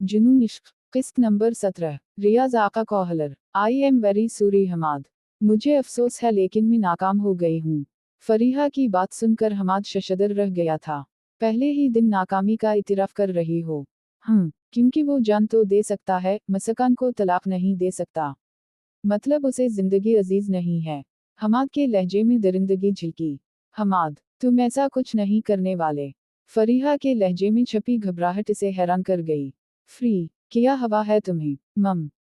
जुनून इश्क, किस्त नंबर 17। रियाज आका Kohler. I am very sorry Hamad. मुझे अफसोस है लेकिन मैं नाकाम हो गई हूँ। फरीहा की बात सुनकर हमाद शशदर रह गया था। पहले ही दिन नाकामी का इतिराफ कर रही हो? क्योंकि वो जान तो दे सकता है, मसकान को तलाक नहीं दे सकता। मतलब उसे जिंदगी अजीज नहीं है। हमाद के लहजे में दरिंदगी झिलकी। हमाद, तुम ऐसा कुछ नहीं करने वाले। फरीहा के लहजे में छपी घबराहट इसे हैरान कर गई। फ्री, क्या हवा है तुम्हें?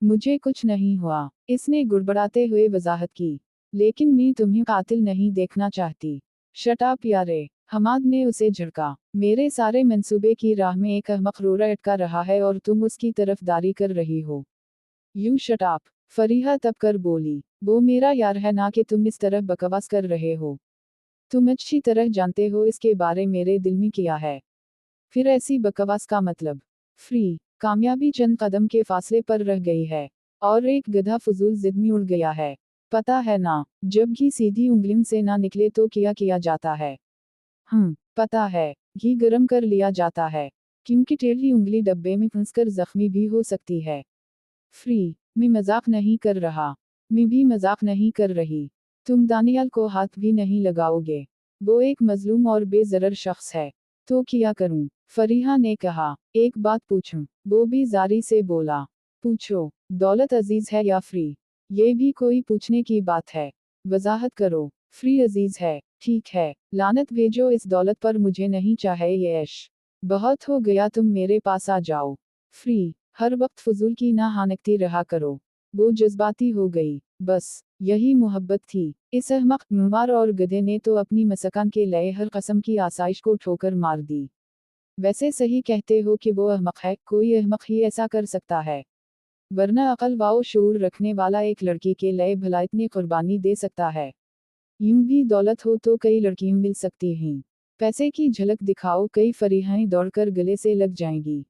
मुझे कुछ नहीं हुआ, इसने गुड़बड़ाते हुए वजाहत की। लेकिन मैं तुम्हें कातिल नहीं देखना चाहती। शट अप यारे, हमाद ने उसे झड़का। मेरे सारे मंसूबे की राह में एक अहमक रोड़ा अटका रहा है और तुम उसकी तरफदारी कर रही हो। यू शट अप, फरीहा तब कर बोली। वो मेरा यार है ना कि तुम इस तरह बकवास कर रहे हो। तुम अच्छी तरह जानते हो इसके बारे मेरे दिल में क्या है। फिर ऐसी बकवास का मतलब? फ्री, कामयाबी चंद कदम के फासले पर रह गई है। और एक गधा फजूल जिद में उड़ गया है। पता है ना, जब घी सीधी उंगलियों से ना निकले तो क्या किया जाता है? पता है, घी गरम कर लिया जाता है। क्योंकि टेढ़ी उंगली डब्बे में फंसकर जख्मी भी हो सकती है। फ्री, मैं मजाक नहीं कर रहा। मैं भी मजाक नहीं कर रही। तुम दानियाल को हाथ भी नहीं लगाओगे। वो एक मजलूम और बेजरर शख्स है। तो क्या करूं? फरीहा ने कहा। एक बात पूछूं? वो भी जारी से बोला। पूछो। दौलत अजीज है या फ्री? ये भी कोई पूछने की बात है? वजाहत करो। फ्री अजीज है। ठीक है, लानत भेजो इस दौलत पर, मुझे नहीं चाहिए ये ऐश। बहुत हो गया, तुम मेरे पास आ जाओ। फ्री, हर वक्त फजूल की ना हानकती रहा करो। वो जज्बाती हो गई। बस, यही मोहब्बत थी। इस अहमक मुमार और गधे ने तो अपनी मसकान के लिए हर कस्म की आसाइश को ठोकर मार दी। वैसे सही कहते हो कि वो अहमक है, कोई अहमक ही ऐसा कर सकता है। वरना अकल वाओ शऊर रखने वाला एक लड़की के लिए भला इतनी कुर्बानी दे सकता है। यूं भी दौलत हो तो कई लड़कियां मिल सकती हैं। पैसे की झलक दिखाओ, कई फरीहाएं दौड़कर गले से लग जाएंगी।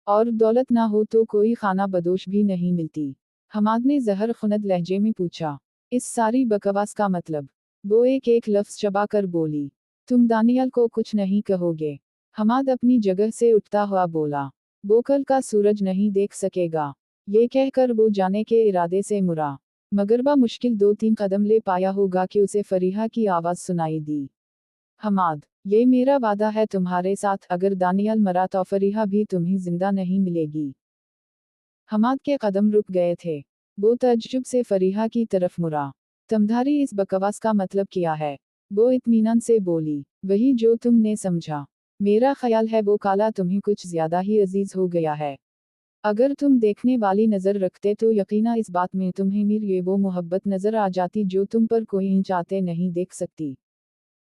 और दौलत ना हो तो कोई खाना बदोश भी नहीं मिलती। हमाद ने जहर खुनद लहजे में पूछा। इस सारी बकवास का मतलब? वो एक एक लफ्ज चबा कर बोली। तुम दानियाल को कुछ नहीं कहोगे? हमाद अपनी जगह से उठता हुआ बोला। वो कल का सूरज नहीं देख सकेगा। ये कहकर वो जाने के इरादे से मुड़ा। मगरबा मुश्किल 2-3 कदम ले पाया होगा कि उसे फरीहा की आवाज सुनाई दी। हमाद, ये मेरा वादा है तुम्हारे साथ, अगर दानियाल मरा तो फरीहा भी तुम्हें जिंदा नहीं मिलेगी। हमाद के कदम रुक गए थे। वो तज्जुब से फरीहा की तरफ मुड़ा। तुम्हारी इस बकवास का मतलब क्या है? वो इत्मीनान से बोली। वही जो तुमने समझा। मेरा ख्याल है वो काला तुम्हें कुछ ज्यादा ही अजीज हो गया है। अगर तुम देखने वाली नजर रखते तो यकीना इस बात में तुम्हें मेर ये वो मोहब्बत नजर आ जाती जो तुम पर कोई इंच आते नहीं देख सकती।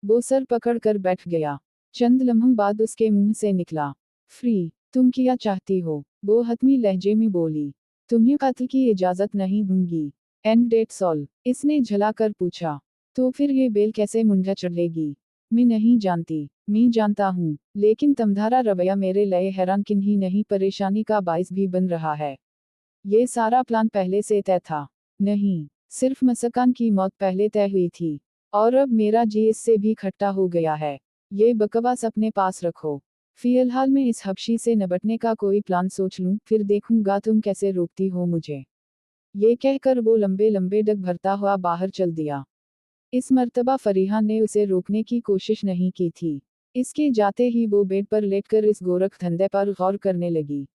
वो सर पकड़ कर बैठ गया। चंद लम्हों बाद उसके मुंह से निकला। फ्री, तुम क्या चाहती हो? वो हतमी लहजे में बोली। तुम्हें कत्ल की इजाजत नहीं दूंगी। एंड डेट्स ऑल, इसने झला कर पूछा। तो फिर ये बेल कैसे मुंडा चढ़ेगी? मैं नहीं जानती। मैं जानता हूँ, लेकिन तुम्हारा रवैया मेरे लिए हैरान किन ही नहीं परेशानी का बाइस भी बन रहा है। ये सारा प्लान पहले से तय था? नहीं, सिर्फ मसकान की मौत पहले तय हुई थी। और अब मेरा जी इससे भी खट्टा हो गया है। ये बकवास अपने पास रखो। फिलहाल मैं इस हबशी से निपटने का कोई प्लान सोच लूं, फिर देखूंगा तुम कैसे रोकती हो मुझे। ये कहकर वो लंबे लंबे डग भरता हुआ बाहर चल दिया। इस मर्तबा फरीहा ने उसे रोकने की कोशिश नहीं की थी। इसके जाते ही वो बेड पर लेटकर इस गोरख धंधे पर गौर करने लगी।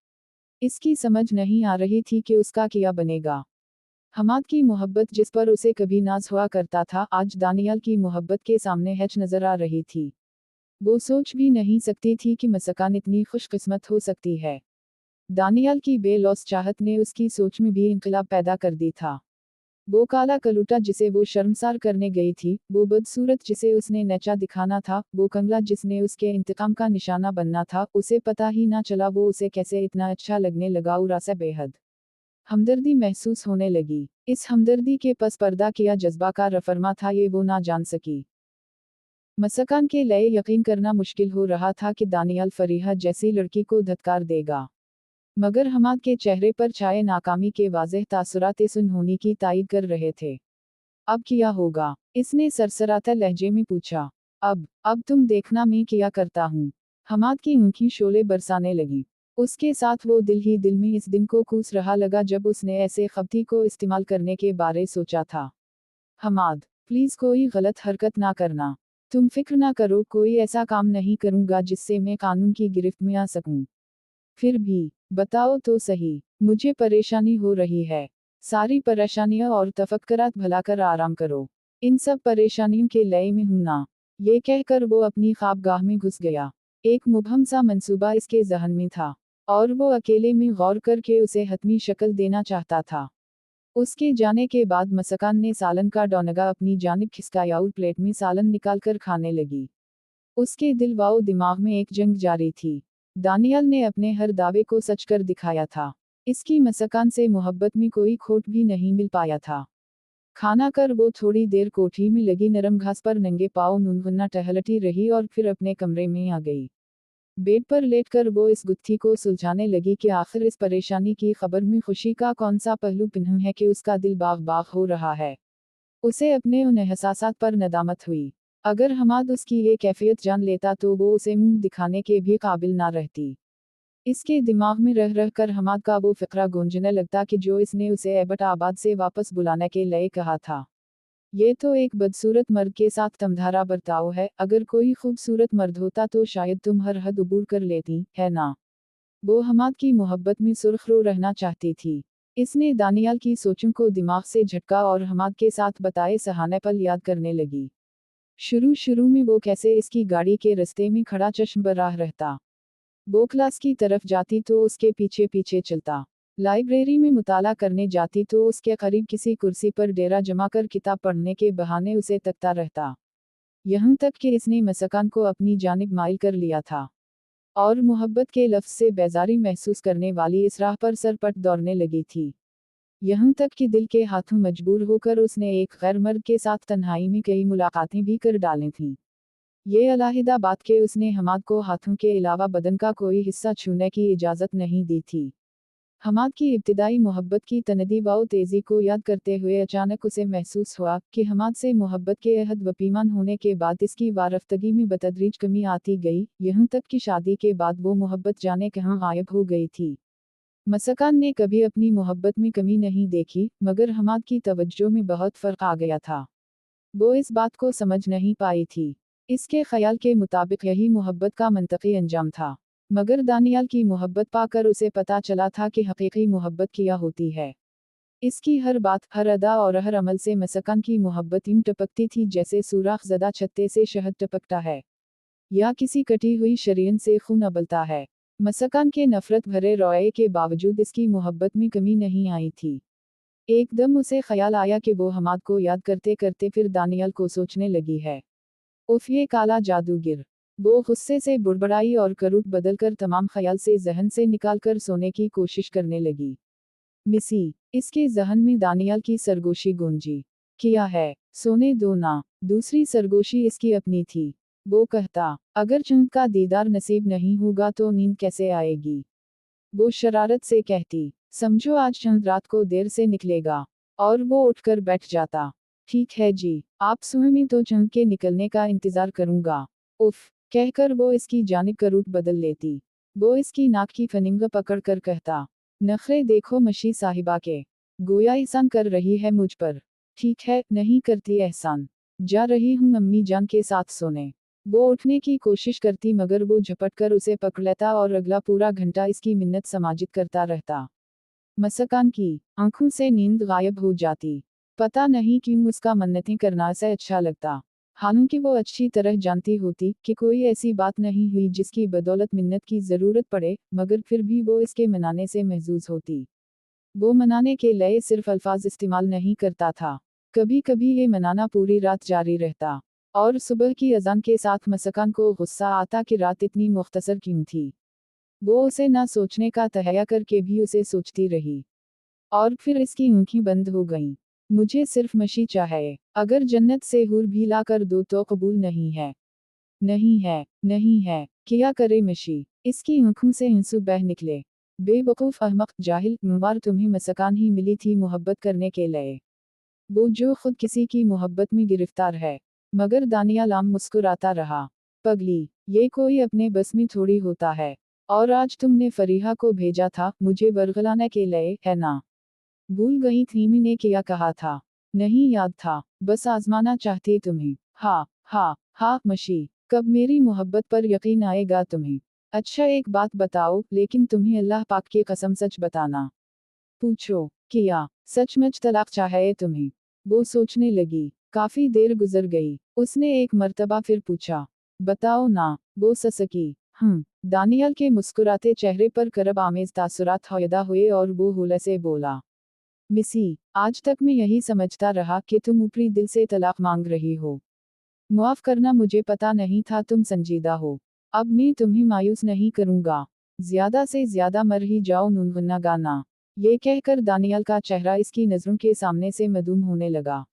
इसकी समझ नहीं आ रही थी कि उसका क्या बनेगा। हमाद की मोहब्बत जिस पर उसे कभी नाज हुआ करता था, आज दानियाल की मोहब्बत के सामने हैच नजर आ रही थी। वो सोच भी नहीं सकती थी कि मसकान इतनी खुशकिस्मत हो सकती है। दानियाल की बेलौस चाहत ने उसकी सोच में भी इंकलाब पैदा कर दी था। वो काला कलूटा जिसे वो शर्मसार करने गई थी, वो बदसूरत जिसे उसने नचा दिखाना था, वो कंगला जिसने उसके इंतकाम का निशाना बनना था, उसे पता ही ना चला वो उसे कैसे इतना अच्छा लगने लगा। उरा से बेहद हमदर्दी महसूस होने लगी। इस हमदर्दी के पस पर्दा किया जज्बा का रफरमा था ये वो ना जान सकी। मसकान के लिए यकीन करना मुश्किल हो रहा था कि दानियाल फरीहा जैसी लड़की को धत्कार देगा। मगर हमाद के चेहरे पर छाए नाकामी के वाज़ेह तासुरात इस उन्होंने की तायद कर रहे थे। अब क्या होगा? इसने सरसराता लहजे में पूछा। अब तुम देखना मैं क्या करता हूँ। हमाद की ऊँखी शोले बरसाने लगी। اس کے ساتھ وہ دل ہی دل میں اس دن کو کوس رہا لگا جب اس نے ایسے خبتی کو استعمال کرنے کے بارے سوچا تھا۔ حماد، پلیز کوئی غلط حرکت نہ کرنا۔ تم فکر نہ کرو، کوئی ایسا کام نہیں کروں گا جس سے میں قانون کی گرفت میں آ سکوں۔ پھر بھی بتاؤ تو صحیح، مجھے پریشانی ہو رہی ہے۔ ساری پریشانیاں اور تفکرات بھلا کر آرام کرو، ان سب پریشانیوں کے لئے میں ہوں نا۔ یہ کہہ کر وہ اپنی خواب گاہ میں گھس گیا۔ ایک مبہم سا منصوبہ اس کے ذہن میں تھا، اور وہ اکیلے میں غور کر کے اسے حتمی شکل دینا چاہتا تھا۔ اس کے جانے کے بعد مسکان نے سالن کا ڈونگا اپنی جانب کھسکایا اور پلیٹ میں سالن نکال کر کھانے لگی۔ اس کے دل و دماغ میں ایک جنگ جاری تھی۔ دانیال نے اپنے ہر دعوے کو سچ کر دکھایا تھا۔ اس کی مسکان سے محبت میں کوئی کھوٹ بھی نہیں مل پایا تھا۔ کھانا کر وہ تھوڑی دیر کوٹھی میں لگی نرم گھاس پر ننگے پاؤں ننگنا ٹہلتی رہی اور پھر اپنے کمرے میں آ گئی۔ بیڈ پر لیٹ کر وہ اس گتھی کو سلجھانے لگی کہ آخر اس پریشانی کی خبر میں خوشی کا کون سا پہلو پنہم ہے کہ اس کا دل باغ باغ ہو رہا ہے۔ اسے اپنے ان احساسات پر ندامت ہوئی۔ اگر حماد اس کی یہ کیفیت جان لیتا تو وہ اسے منہ دکھانے کے بھی قابل نہ رہتی۔ اس کے دماغ میں رہ رہ کر حماد کا وہ فقرہ گونجنے لگتا کہ جو اس نے اسے ایبٹ آباد سے واپس بلانے کے لئے کہا تھا۔ یہ تو ایک بدصورت مرد کے ساتھ تمدھارا برتاؤ ہے، اگر کوئی خوبصورت مرد ہوتا تو شاید تم ہر حد عبور کر لیتی، ہے نا؟ وہ حماد کی محبت میں سرخ رو رہنا چاہتی تھی۔ اس نے دانیال کی سوچوں کو دماغ سے جھٹکا اور حماد کے ساتھ بتائے سہانے پل یاد کرنے لگی۔ شروع میں وہ کیسے اس کی گاڑی کے رستے میں کھڑا چشم براہ رہتا۔ وہ کلاس کی طرف جاتی تو اس کے پیچھے پیچھے چلتا۔ لائبریری میں مطالعہ کرنے جاتی تو اس کے قریب کسی کرسی پر ڈیرا جما کر کتاب پڑھنے کے بہانے اسے تکتا رہتا۔ یہاں تک کہ اس نے مسکان کو اپنی جانب مائل کر لیا تھا، اور محبت کے لفظ سے بیزاری محسوس کرنے والی اس راہ پر سر پٹ دوڑنے لگی تھی۔ یہاں تک کہ دل کے ہاتھوں مجبور ہو کر اس نے ایک غیر مرد کے ساتھ تنہائی میں کئی ملاقاتیں بھی کر ڈالی تھیں۔ یہ علیحدہ بات کہ اس نے حماد کو ہاتھوں کے علاوہ بدن کا کوئی حصہ چھونے کی اجازت نہیں دی تھی۔ حماد کی ابتدائی محبت کی تندی و تیزی کو یاد کرتے ہوئے اچانک اسے محسوس ہوا کہ حماد سے محبت کے عہد وپیمان ہونے کے بعد اس کی وارفتگی میں بتدریج کمی آتی گئی، یہاں تک کہ شادی کے بعد وہ محبت جانے کہاں غائب ہو گئی تھی۔ مسکان نے کبھی اپنی محبت میں کمی نہیں دیکھی، مگر حماد کی توجہ میں بہت فرق آ گیا تھا۔ وہ اس بات کو سمجھ نہیں پائی تھی۔ اس کے خیال کے مطابق یہی محبت کا منطقی انجام تھا، مگر دانیال کی محبت پا کر اسے پتا چلا تھا کہ حقیقی محبت کیا ہوتی ہے۔ اس کی ہر بات، ہر ادا اور ہر عمل سے مسکان کی محبت یوں ٹپکتی تھی جیسے سوراخ زدہ چھتے سے شہد ٹپکتا ہے، یا کسی کٹی ہوئی شرین سے خون ابلتا ہے۔ مسکان کے نفرت بھرے رویے کے باوجود اس کی محبت میں کمی نہیں آئی تھی۔ ایک دم اسے خیال آیا کہ وہ حماد کو یاد کرتے کرتے پھر دانیال کو سوچنے لگی ہے۔ اف، یہ کالا جادوگر! وہ غصے سے بڑبڑائی اور کروٹ بدل کر تمام خیال سے ذہن سے نکال کر سونے کی کوشش کرنے لگی۔ مسی، اس کے ذہن میں دانیال کی سرگوشی گونجی۔ کیا ہے، سونے دو نا۔ دوسری سرگوشی اس کی اپنی تھی۔ وہ کہتا، اگر چند کا دیدار نصیب نہیں ہوگا تو نیند کیسے آئے گی؟ وہ شرارت سے کہتی، سمجھو آج چند رات کو دیر سے نکلے گا، اور وہ اٹھ کر بیٹھ جاتا۔ ٹھیک ہے جی، آپ سوئیں، میں تو چند کے نکلنے کا انتظار کروں گا۔ اف، کہہ کر وہ اس کی جانب کروٹ بدل لیتی۔ وہ اس کی ناک کی فننگ پکڑ کر کہتا، نخرے دیکھو مشی صاحبہ کے، گویا احسان کر رہی ہے مجھ پر۔ ٹھیک ہے، نہیں کرتی احسان، جا رہی ہوں امی جان کے ساتھ سونے۔ وہ اٹھنے کی کوشش کرتی مگر وہ جھپٹ کر اسے پکڑ لیتا اور اگلا پورا گھنٹہ اس کی منت سماجت کرتا رہتا۔ مسکان کی آنکھوں سے نیند غائب ہو جاتی۔ پتہ نہیں کیوں اس کا منتیں کرنا اسے اچھا لگتا، حالانکہ وہ اچھی طرح جانتی ہوتی کہ کوئی ایسی بات نہیں ہوئی جس کی بدولت منت کی ضرورت پڑے، مگر پھر بھی وہ اس کے منانے سے محظوظ ہوتی۔ وہ منانے کے لئے صرف الفاظ استعمال نہیں کرتا تھا، کبھی کبھی یہ منانا پوری رات جاری رہتا، اور صبح کی اذان کے ساتھ مسکان کو غصہ آتا کہ رات اتنی مختصر کیوں تھی۔ وہ اسے نہ سوچنے کا تہیا کر کے بھی اسے سوچتی رہی، اور پھر اس کی آنکھیں بند ہو گئیں۔ مجھے صرف مشی چاہیے، اگر جنت سے حور بھی لا کر دو تو قبول نہیں ہے۔ نہیں ہے، نہیں ہے، کیا کرے مشی؟ اس کی آنکھوں سے آنسو بہہ نکلے۔ بے وقوف، احمق، جاہل، موار، تمہیں مسکان ہی ملی تھی محبت کرنے کے لئے، وہ جو خود کسی کی محبت میں گرفتار ہے۔ مگر دانیال عام مسکراتا رہا۔ پگلی، یہ کوئی اپنے بس میں تھوڑی ہوتا ہے۔ और आज तुमने फरीहा को भेजा था मुझे बरगलाने के लिए, है ना? भूल गई थी मैंने क्या कहा था? नहीं याद था, बस आजमाना चाहती तुम्हें। हाँ हाँ हाँ मशी, कब मेरी मोहब्बत पर यकीन आएगा तुम्हें? अच्छा एक बात बताओ, लेकिन तुम्हें अल्लाह पाक की कसम सच बताना। पूछो, किया सचमुच तलाक चाहे तुम्हें? वो सोचने लगी। काफी देर गुजर गई। उसने एक मर्तबा फिर पूछा, बताओ ना। वो ससकी। दानियल के मुस्कुराते चेहरे पर करब आमेज तासुरात पैदा हुए और वो हुल से बोला, मिसी, आज तक मैं यही समझता रहा कि तुम ऊपरी दिल से तलाक मांग रही हो। मुआफ करना, मुझे पता नहीं था तुम संजीदा हो। अब मैं तुम्हें मायूस नहीं करूंगा। ज्यादा से ज्यादा मर ही जाओ नुनगुन्ना गाना। ये कहकर दानियल का चेहरा इसकी नजरों के सामने से मदूम होने लगा।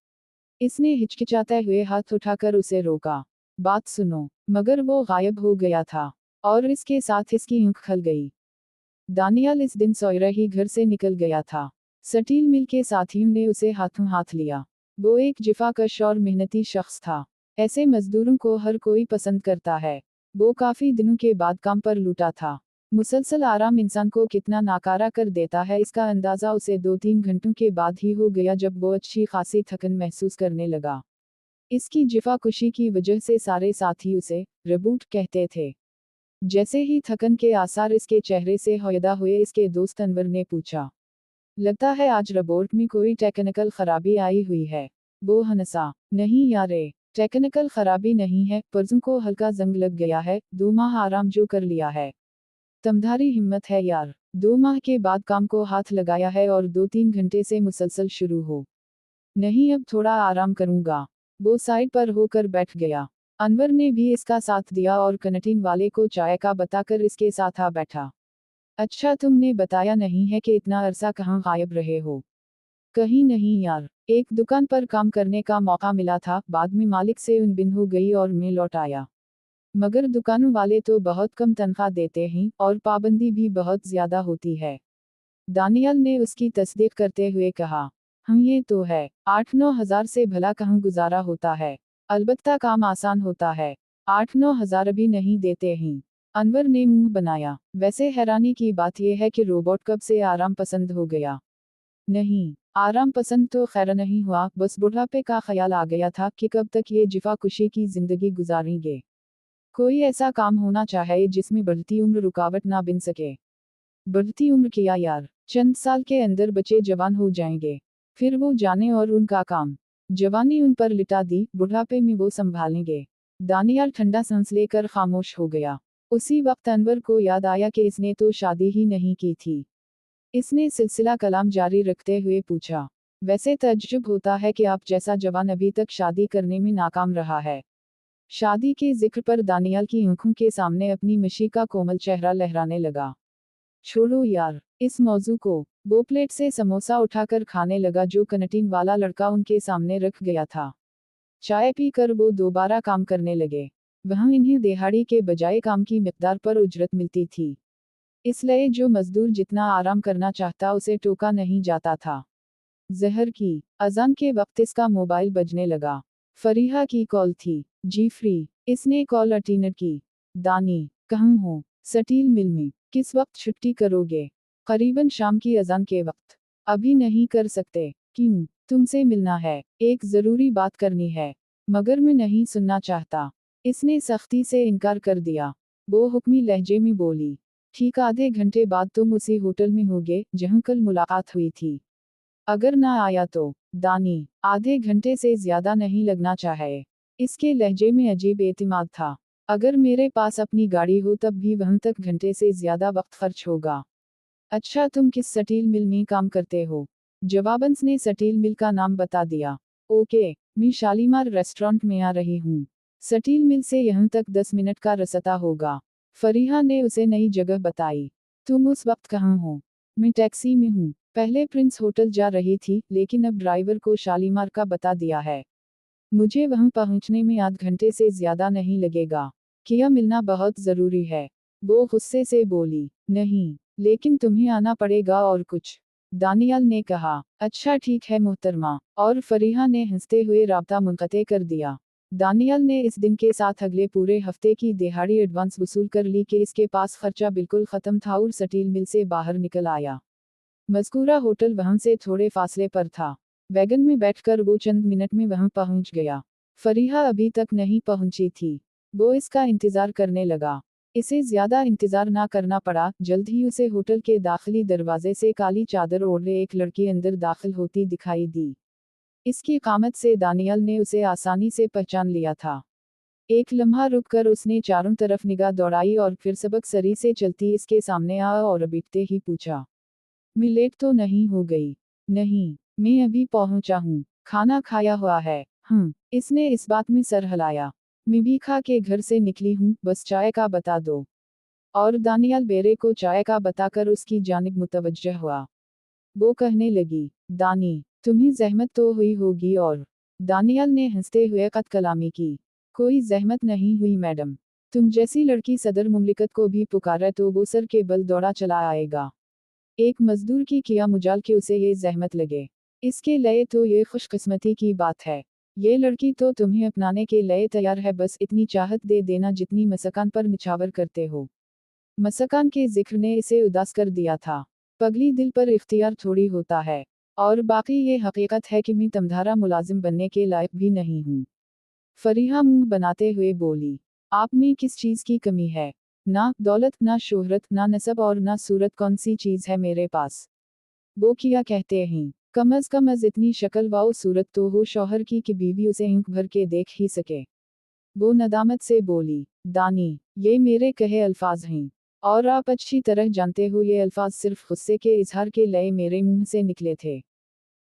इसने हिचकिचाते हुए हाथ उठाकर उसे रोका। बात सुनो, मगर वो गायब हो गया था। और इसके साथ इसकी आंख खल गई। दानियल इस दिन सोयरा ही घर से निकल गया था। स्टील मिल के साथियों ने उसे हाथों हाथ लिया। वो एक जिफाकश और मेहनती शख्स था। ऐसे मजदूरों को हर कोई पसंद करता है। वो काफी दिनों के बाद काम पर लूटा था। मुसलसल आराम इंसान को कितना नाकारा कर देता है, इसका अंदाजा उसे 2-3 घंटों के बाद ही हो गया, जब वो अच्छी खासी थकन महसूस करने लगा। इसकी जिफाकुशी की वजह से सारे साथी उसे रिबूट कहते थे। जैसे ही थकन के आसार इसके चेहरे से पैदा हुए, इसके दोस्त अनवर ने पूछा, लगता है आज रोबोट में कोई टेक्निकल खराबी आई हुई है। वो हंसा, नहीं यारे, टेक्निकल खराबी नहीं है, पुर्जों को हल्का जंग लग गया है, 2 माह आराम जो कर लिया है। तुम्हारी हिम्मत है यार, 2 माह के बाद काम को हाथ लगाया है और 2-3 घंटे से मुसलसल शुरू हो। नहीं अब थोड़ा आराम करूंगा। वो साइड पर होकर बैठ गया। अनवर ने भी इसका साथ दिया और कैंटीन वाले को चाय का बताकर इसके साथ आ बैठा। अच्छा तुमने बताया नहीं है कि इतना अरसा कहाँ गायब रहे हो? कहीं नहीं यार, एक दुकान पर काम करने का मौका मिला था, बाद में मालिक से उनबिन हो गई और मैं लौट आया। मगर दुकानों वाले तो बहुत कम तनख्वाह देते हैं और पाबंदी भी बहुत ज्यादा होती है। दानियल ने उसकी तस्दीक करते हुए कहा, हाँ ये तो है, 8-9 हजार से भला कहाँ गुजारा होता है। अलबत्ता काम आसान होता है। 8-9 हजार अभी नहीं देते हैं। अनवर ने मुंह बनाया। वैसे हैरानी की बात यह है कि रोबोट कब से आराम पसंद हो गया। नहीं, आराम पसंद तो खैर नहीं हुआ, बस बुढ़ापे का ख्याल आ गया था कि कब तक ये जिफाकुशी की जिंदगी गुजारेंगे। कोई ऐसा काम होना चाहिए जिसमें बढ़ती उम्र रुकावट ना बन सके। बढ़ती उम्र किया यार, चंद साल के अंदर बच्चे जवान हो जाएंगे, फिर वो जाने और उनका काम। जवानी उन पर लिटा दी, बुढ़ापे में वो संभालेंगे। दानियाल ठंडा सांस लेकर खामोश हो गया। उसी वक्त अनवर को याद आया कि इसने तो शादी ही नहीं की थी। इसने सिलसिला कलाम जारी रखते हुए पूछा, वैसे तज्जुब होता है कि आप जैसा जवान अभी तक शादी करने में नाकाम रहा है। शादी के जिक्र पर दानियाल की आंखों के सामने अपनी मशी का कोमल चेहरा लहराने लगा। छोड़ो यार इस मौजू को। वो प्लेट से समोसा उठाकर खाने लगा जो कैंटीन वाला लड़का उनके सामने रख गया था। चाय पीकर वो दोबारा काम करने लगे। वहां इन्हें दिहाड़ी के बजाय काम की मिकदार पर उजरत मिलती थी। इसलिए जो मजदूर जितना आराम करना चाहता उसे टोका नहीं जाता था। जहर की अजान के वक्त इसका मोबाइल बजने लगा। फरीहा की कॉल थी। जी फ्री। इसने कॉल अटेंड की। दानी, कहाँ हो? स्टील मिल में। किस वक्त छुट्टी करोगे? करीबन शाम की अजान के वक्त। अभी नहीं कर सकते। क्यों? तुमसे मिलना है, एक जरूरी बात करनी है। मगर मैं नहीं सुनना चाहता। इसने सख्ती से इनकार कर दिया। वो हुक्मी लहजे में बोली, ठीक आधे घंटे बाद तुम उसी होटल में होगे जहां कल मुलाकात हुई थी। अगर ना आया तो? दानी, आधे घंटे से ज्यादा नहीं लगना चाहिए। इसके लहजे में अजीब एतिमाद था। अगर मेरे पास अपनी गाड़ी हो तब भी वहां तक घंटे से ज्यादा वक्त खर्च होगा। अच्छा तुम किस स्टील मिल में काम करते हो? जवाबन ने स्टील मिल का नाम बता दिया। ओके, मैं शालीमार रेस्टोरेंट में आ रही हूँ। स्टील मिल से यहाँ तक 10 मिनट का रास्ता होगा। फरीहा ने उसे नई जगह बताई। तुम उस वक्त कहाँ हो? मैं टैक्सी में हूँ। पहले प्रिंस होटल जा रही थी, लेकिन अब ड्राइवर को शालीमार का बता दिया है। मुझे वहां पहुंचने में आध घंटे से ज्यादा नहीं लगेगा। किया मिलना बहुत जरूरी है। वो गुस्से से बोली, नहीं, लेकिन तुम्हें आना पड़ेगा और कुछ। दानियाल ने कहा, अच्छा ठीक है मोहतरमा, और फरीहा ने हंसते हुए राब्ता मुनक़ते कर दिया। दानियल ने इस दिन के साथ अगले पूरे हफ्ते की दिहाड़ी एडवांस वसूल कर ली कि इसके पास खर्चा बिल्कुल खत्म था और स्टील मिल से बाहर निकल आया। मज़कूरा होटल वहां से थोड़े फासले पर था। वैगन में बैठकर वो चंद मिनट में वहां पहुंच गया। फरीहा अभी तक नहीं पहुंची थी। वो इसका इंतजार करने लगा। इसे ज्यादा इंतजार ना करना पड़ा, जल्द ही उसे होटल के दाखिली दरवाजे से काली चादर ओढ़े एक लड़की अंदर दाखिल होती दिखाई दी। इसकी कामत से दानियल ने उसे आसानी से पहचान लिया था। एक लम्हा रुककर उसने चारों तरफ निगाह दौड़ाई और फिर सबक सरी से चलती इसके सामने आ और बिकते ही पूछा, मैं लेट तो नहीं हो गई? नहीं, मैं अभी पहुंचा हूँ। खाना खाया हुआ है? इसने इस बात में सर हिलाया। मैं भी खा के घर से निकली हूँ, बस चाय का बता दो। और दानियल बेरे को चाय का बताकर उसकी जानिब मुतवज्जह हुआ। वो कहने लगी, दानी, तुम्हें जहमत तो हुई होगी। और दानियल ने हंसते हुए कत कलामी की, कोई जहमत नहीं हुई मैडम। तुम जैसी लड़की सदर मुमलिकत को भी पुकारे तो वो सर के बल दौड़ा चला आएगा। एक मजदूर की किया मुजाल के उसे ये जहमत लगे, इसके लिए तो ये खुशकिस्मती की बात है। ये लड़की तो तुम्हें अपनाने के लिए तैयार है, बस इतनी चाहत दे देना जितनी मसकान पर निछावर करते हो। मसकान के जिक्र ने इसे उदास कर दिया था। पगली दिल पर इख्तियार थोड़ी होता है। और बाकी ये हकीकत है कि मैं तमधारा मुलाजिम बनने के लायक भी नहीं हूँ। फरीहा मुंह बनाते हुए बोली, आप में किस चीज की कमी है? ना दौलत, ना शोहरत, ना नसब और ना सूरत, कौन सी चीज है मेरे पास? वो किया कहते हैं, कम अज इतनी शक्ल व सूरत तो हो शौहर की कि बीवी उसे इंक भर के देख ही सके। वो नदामत से बोली, दानी, ये मेरे कहे अल्फाज हैं। और आप अच्छी तरह जानते हो ये अल्फाज सिर्फ गुस्से के इजहार के लिए मेरे मुंह से निकले थे,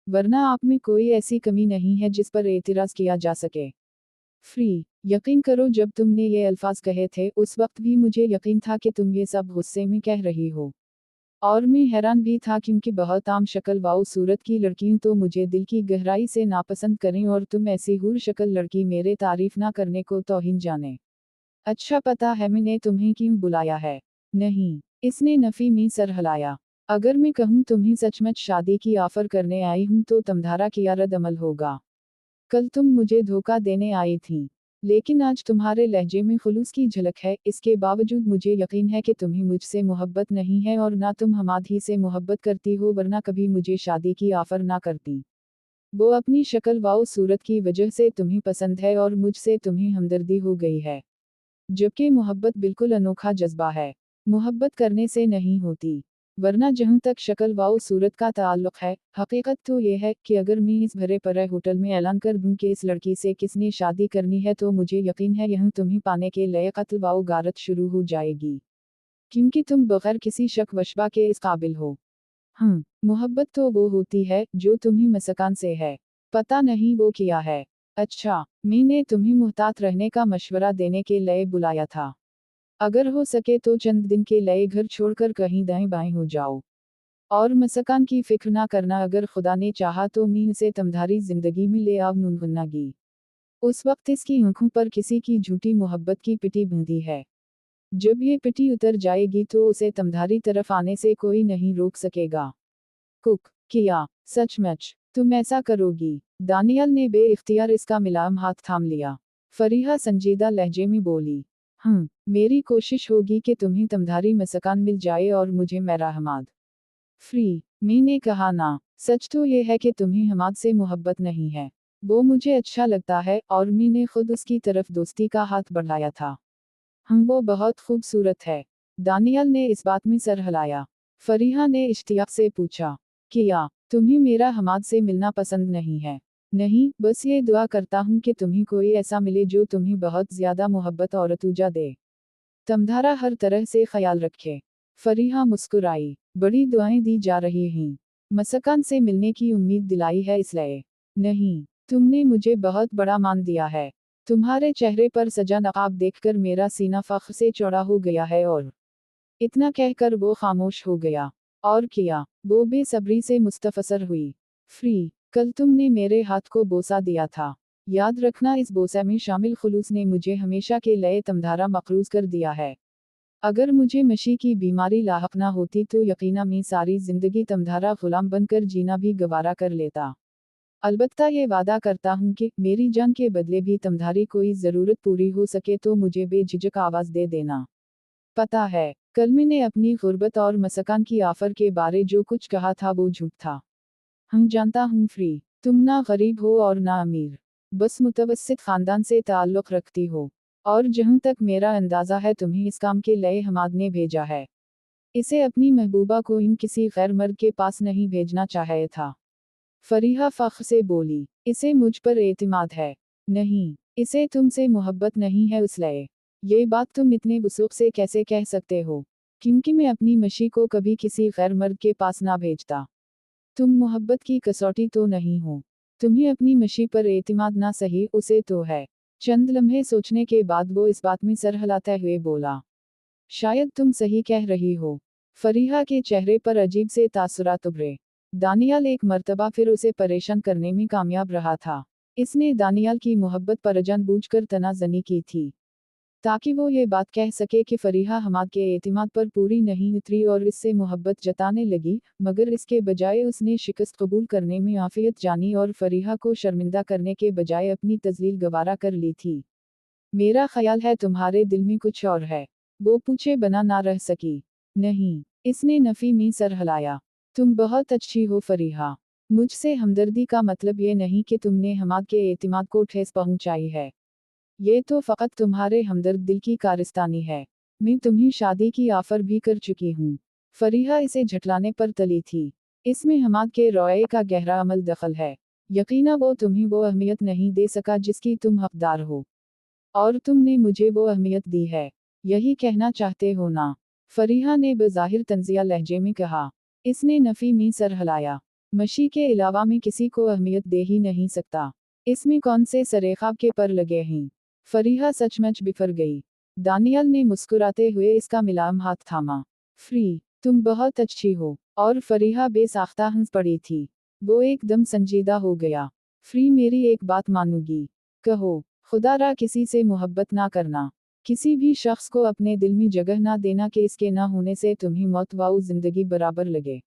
वरना आप में कोई ऐसी कमी नहीं है जिस पर एतराज किया जा सके। फ्री, यकीन करो जब तुमने ये अल्फाज कहे थे उस वक्त भी मुझे यकीन था कि तुम ये सब गुस्से में कह रही हो। और मैं हैरान भी था क्योंकि बहुत आम शक्ल वाओ सूरत की लड़कियां तो मुझे दिल की गहराई से नापसंद करें और तुम ऐसी हूर शक्ल लड़की मेरे तारीफ ना करने को तौहीन जाने। अच्छा पता है मैंने तुम्हें क्यों बुलाया है? नहीं, इसने नफी में सर हिलाया। अगर मैं कहूँ तुम्हें सचमुच शादी की ऑफर करने आई हूँ तो तमधारा किया रद्द अमल होगा। कल तुम मुझे धोखा देने आई थी, लेकिन आज तुम्हारे लहजे में खुलूस की झलक है। इसके बावजूद मुझे यकीन है कि तुम्हें मुझसे मोहब्बत नहीं है और ना तुम हमाद ही से मोहब्बत करती हो, वरना कभी मुझे शादी की ऑफर ना करती। वो अपनी शक्ल वाओ सूरत की वजह से तुम्हें पसंद है और मुझसे तुम्हें हमदर्दी हो गई है, जबकि मोहब्बत बिल्कुल अनोखा जज्बा है। मोहब्बत करने से नहीं होती, वरना जहाँ तक शक्ल वाओ सूरत का ताल्लुक है, हकीकत तो ये है कि अगर मैं इस भरे पड़े होटल में ऐलान कर दूं कि इस लड़की से किसने शादी करनी है तो मुझे यकीन है यहाँ तुम्हें पाने के लिए कत्ल वाओ गारत शुरू हो जाएगी, क्योंकि तुम बगैर किसी शक वशबा के इस काबिल हो। मोहब्बत तो वो होती है जो तुम्हें मसकान से है, पता नहीं वो किया है। अच्छा, मैंने तुम्हें मुहतात रहने का मशवरा देने के लिए बुलाया था। अगर हो सके तो चंद दिन के लिए घर छोड़कर कहीं दाएं बाएं हो जाओ। और मसकान की फिक्र ना करना, अगर खुदा ने चाहा तो मैं से तमधारी जिंदगी में ले आव नुनगुन्नागी। उस वक्त इसकी आंखों पर किसी की झूठी मोहब्बत की पिटी बंधी है। जब ये पिटी उतर जाएगी तो उसे तमधारी तरफ आने से कोई नहीं रोक सकेगा। कुक, किया, सचमुच तुम ऐसा करोगी? दानियल ने बे-इख्तियार इसका मुलायम हाथ थाम लिया। फरीहा संजीदा लहजे में बोली, मेरी कोशिश होगी कि तुम्हें तमधारी मसकान मिल जाए और मुझे मेरा हमाद फ्री। मैंने कहा ना, सच तो ये है कि तुम्हें हमाद से मोहब्बत नहीं है। वो मुझे अच्छा लगता है और मैंने खुद उसकी तरफ दोस्ती का हाथ बढ़ाया था। वो बहुत खूबसूरत है। दानियल ने इस बात में सर हिलाया। फरीहा ने इश्तियाक से पूछा, किया, तुम्हें मेरा हमाद से मिलना पसंद नहीं है? नहीं, बस ये दुआ करता हूँ कि तुम्हें कोई ऐसा मिले जो तुम्हें बहुत ज्यादा मोहब्बत और अतूजा दे। तमधारा हर तरह से ख्याल रखे। फरीहा मुस्कुराई, बड़ी दुआएं दी जा रही हैं। मसकान से मिलने की उम्मीद दिलाई है इसलिए। नहीं, तुमने मुझे बहुत बड़ा मान दिया है। तुम्हारे चेहरे पर सजा नकाब देखकर मेरा सीना फख्र से चौड़ा हो गया है। और इतना कहकर वो खामोश हो गया। और किया, वो बेसब्री से मुस्तफसर हुई। फ्री, कल तुमने मेरे हाथ को बोसा दिया था। याद रखना इस बोसे में शामिल खुलूस ने मुझे हमेशा के लिए तमधारा मकरूज कर दिया है। अगर मुझे मशी की बीमारी लाहक ना होती तो यकीना मैं सारी जिंदगी तमधारा गुलाम बनकर जीना भी गवारा कर लेता। अलबत्ता ये वादा करता हूँ कि मेरी जान के बदले भी तुम्हारी कोई ज़रूरत पूरी हो सके तो मुझे बेझिझक आवाज़ दे देना। पता है, कलमी ने अपनी गुर्बत और मसकान की आफर के बारे जो कुछ कहा था वो झूठ था। हम जानता हूँ फ्री, तुम ना गरीब हो और ना अमीर, बस मुतवस्सित खानदान से ताल्लुक़ रखती हो, और जहाँ तक मेरा अंदाज़ा है तुम्हें इस काम के लिए हमाद ने भेजा है। इसे अपनी महबूबा को इन किसी गैर मर्द के पास नहीं भेजना चाहिए था। फरीहा फ़ख्र से बोली, इसे मुझ पर एतमाद है। नहीं, इसे तुमसे मोहब्बत नहीं है इसलिए। ये बात तुम इतने वसूख से कैसे कह सकते हो? क्योंकि मैं अपनी मशी को कभी किसी गैर मर्द के पास ना भेजता। तुम मोहब्बत की कसौटी तो नहीं हो। तुम्हें अपनी मशी पर एतमाद ना सही उसे तो है। चंद लम्हे सोचने के बाद वो इस बात में सर हिलाते हुए बोला, शायद तुम सही कह रही हो। फरीहा के चेहरे पर अजीब से तासुरात उभरे। दानियाल एक मर्तबा फिर उसे परेशान करने में कामयाब रहा था। इसने दानियाल की मोहब्बत पर जानबूझकर तनाज़नी की थी, ताकि वो ये बात कह सके कि फरीहा हमाद के एतिमाद पर पूरी नहीं उतरी और इससे मोहब्बत जताने लगी, मगर इसके बजाय उसने शिकस्त कबूल करने में आफियत जानी और फरीहा को शर्मिंदा करने के बजाय अपनी तज़लील गवारा कर ली थी। मेरा ख्याल है तुम्हारे दिल में कुछ और है। वो पूछे बना ना रह सकी। नहीं, इसने नफ़ी में सर हिलाया। तुम बहुत अच्छी हो फरीहा। मुझसे हमदर्दी का मतलब ये नहीं कि तुमने हमाद के एतिमाद को ठेस पहुंचाई है। ये तो फ़कत तुम्हारे हमदर्द दिल की कारस्तानी है। मैं तुम्हें शादी की ऑफ़र भी कर चुकी हूँ। फरीहा इसे झटलाने पर तली थी। इसमें हमाद के रौये का गहरा अमल दखल है। यकीना वो तुम्हें वो अहमियत नहीं दे सका जिसकी तुम हकदार हो, और तुमने मुझे वो अहमियत दी है। यही कहना चाहते हो ना? फरीहा ने बज़ाहिर तंज़िया लहजे में कहा। इसने नफ़ी में सर हिलाया। मशी के अलावा मैं किसी को अहमियत दे ही नहीं सकता। इसमें कौन से सरेख़ाब के पर लगे हैं? फरीहा सचमुच बिफर गई। दानियाल ने मुस्कुराते हुए इसका मुलायम हाथ थामा। फ्री, तुम बहुत अच्छी हो। और फरीहा बेसाख्ता हंस पड़ी थी। वो एकदम संजीदा हो गया। फ्री, मेरी एक बात मानोगी? कहो। खुदा रा किसी से मोहब्बत ना करना, किसी भी शख्स को अपने दिल में जगह ना देना कि इसके ना होने से तुम्हें मौत व जिंदगी बराबर लगे।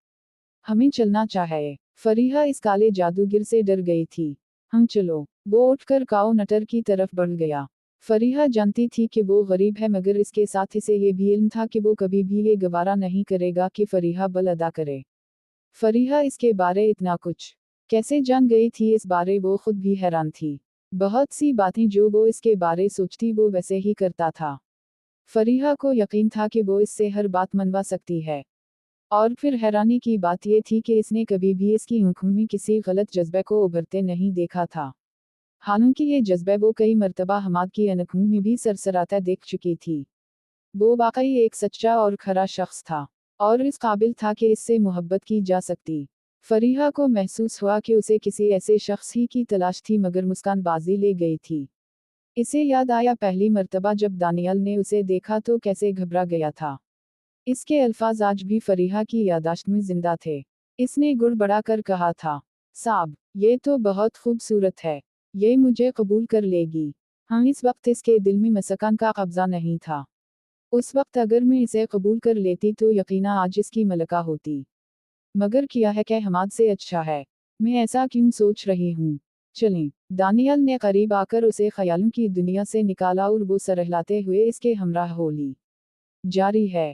हमें चलना चाहिए। फरीहा इस काले जादूगर से डर गई थी। हम चलो। वो उठकर काओ नटर की तरफ बढ़ गया। फरीहा जानती थी कि वो गरीब है, मगर इसके साथ इसे ये भी इल्म था कि वो कभी भी ये गवारा नहीं करेगा कि फरीहा बल अदा करे। फरीहा इसके बारे इतना कुछ कैसे जान गई थी, इस बारे वो खुद भी हैरान थी। बहुत सी बातें जो वो इसके बारे सोचती वो वैसे ही करता था। फरीहा को यकीन था कि वो इससे हर बात मनवा सकती है। और फिर हैरानी की बात यह थी कि इसने कभी भी इसकी आंखों में किसी गलत जज्बे को उभरते नहीं देखा था। हालांकि ये जज्बे वो कई मर्तबा हमाद की आंखों में भी सरसराता देख चुकी थी। वो वाकई एक सच्चा और खरा शख्स था, और इस काबिल था कि इससे मोहब्बत की जा सकती। फरीहा को महसूस हुआ कि उसे किसी ऐसे शख्स ही की तलाश थी, मगर मुस्कान बाजी ले गई थी। इसे याद आया पहली मर्तबा जब दानियाल ने उसे देखा तो कैसे घबरा गया था। इसके अल्फाज आज भी फरीहा की यादाश्त में जिंदा थे। इसने गुड़ बढ़ाकर कहा था, साब, ये तो बहुत खूबसूरत है। ये मुझे कबूल कर लेगी। हाँ, इस वक्त इसके दिल में मसकान का कब्जा नहीं था। उस वक्त अगर मैं इसे कबूल कर लेती तो यकीना आज इसकी मलका होती। मगर किया है कि हमाद से अच्छा है। मैं ऐसा क्यों सोच रही हूँ? चलें। दानियाल ने करीब आकर उसे ख्यालों की दुनिया से निकाला और वो सरहलाते हुए इसके हमराह हो ली। जारी है।